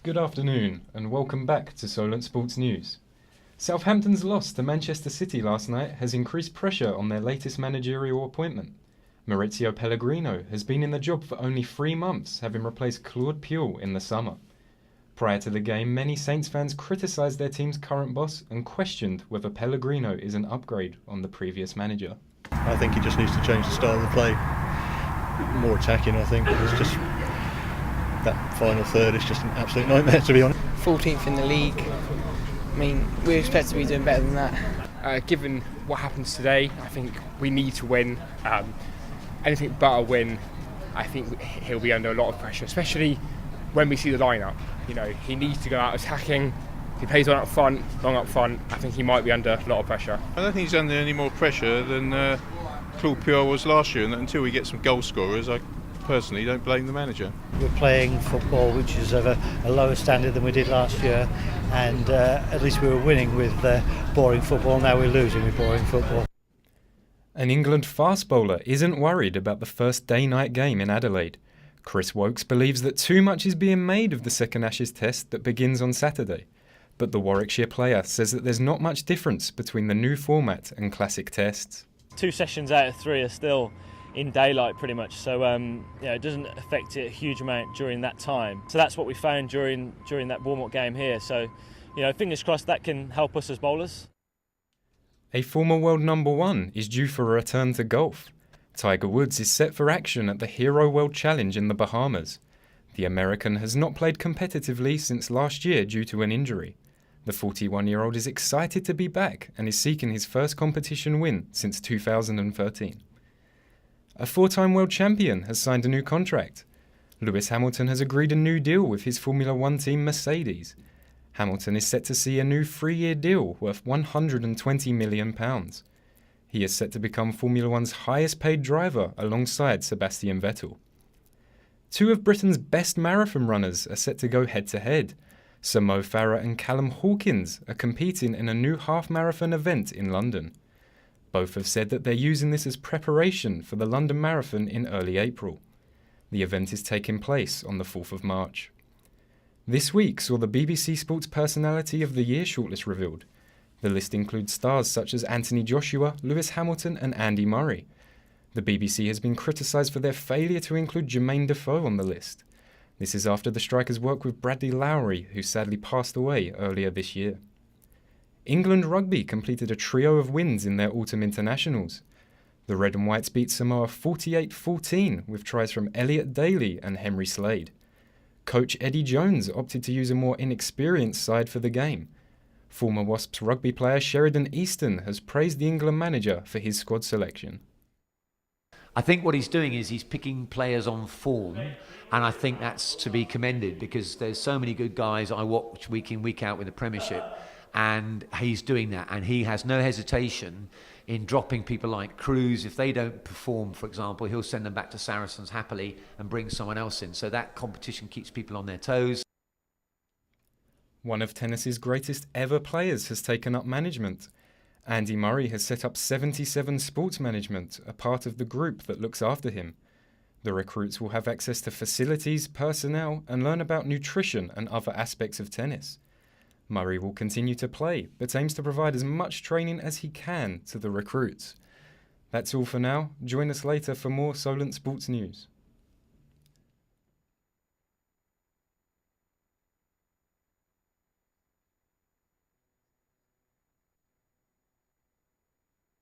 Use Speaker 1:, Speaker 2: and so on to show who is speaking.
Speaker 1: Good afternoon and welcome back to Solent Sports News. Southampton's loss to Manchester City last night has increased pressure on their latest managerial appointment. Maurizio Pellegrino has been in the job for only 3 months, having replaced Claude Puel in the summer. Prior to the game, many Saints fans criticised their team's current boss and questioned whether Pellegrino is an upgrade on the previous manager.
Speaker 2: I think he just needs to change the style of the play. More attacking, I think. It's just that final third is just an absolute nightmare, to be honest.
Speaker 3: 14th in the league. I mean, we expect to be doing better than that.
Speaker 4: Given what happens today, I think we need to win. Anything but a win, I think he'll be under a lot of pressure, especially when we see the lineup. You know, he needs to go out attacking. If he plays on up front, long up front, I think he might be under a lot of pressure.
Speaker 5: I don't think he's under any more pressure than Claude Puel was last year, and until we get some goal scorers, I personally don't blame the manager.
Speaker 6: We're playing football which is of a lower standard than we did last year, and at least we were winning with boring football. Now we're losing with boring football.
Speaker 1: An England fast bowler isn't worried about the first day-night game in Adelaide. Chris Wokes believes that too much is being made of the second Ashes test that begins on Saturday. But the Warwickshire player says that there's not much difference between the new format and classic tests.
Speaker 7: 2 sessions out of 3 are still in daylight pretty much, so it doesn't affect it a huge amount during that time. So that's what we found during that warm-up game here. So, fingers crossed that can help us as bowlers.
Speaker 1: A former world number 1 is due for a return to golf. Tiger Woods is set for action at the Hero World Challenge in the Bahamas. The American has not played competitively since last year due to an injury. The 41-year-old is excited to be back and is seeking his first competition win since 2013. A 4-time world champion has signed a new contract. Lewis Hamilton has agreed a new deal with his Formula One team Mercedes. Hamilton is set to see a new 3-year deal worth £120 million. He is set to become Formula One's highest paid driver alongside Sebastian Vettel. 2 of Britain's best marathon runners are set to go head-to-head. Sir Mo Farah and Callum Hawkins are competing in a new half-marathon event in London. Both have said that they're using this as preparation for the London Marathon in early April. The event is taking place on the 4th of March. This week saw the BBC Sports Personality of the Year shortlist revealed. The list includes stars such as Anthony Joshua, Lewis Hamilton and Andy Murray. The BBC has been criticised for their failure to include Jermaine Defoe on the list. This is after the strikers worked with Bradley Lowry, who sadly passed away earlier this year. England Rugby completed a trio of wins in their autumn internationals. The Red and Whites beat Samoa 48-14 with tries from Elliot Daly and Henry Slade. Coach Eddie Jones opted to use a more inexperienced side for the game. Former Wasps rugby player Sheridan Easton has praised the England manager for his squad selection.
Speaker 8: I think what he's doing is he's picking players on form, and I think that's to be commended because there's so many good guys I watch week in, week out with the Premiership, and he's doing that, and he has no hesitation in dropping people like Cruz. If they don't perform, for example, he'll send them back to Saracens happily and bring someone else in. So that competition keeps people on their toes.
Speaker 1: One of tennis's greatest ever players has taken up management. Andy Murray has set up 77 Sports Management, a part of the group that looks after him. The recruits will have access to facilities, personnel, and learn about nutrition and other aspects of tennis. Murray will continue to play, but aims to provide as much training as he can to the recruits. That's all for now. Join us later for more Solent Sports News.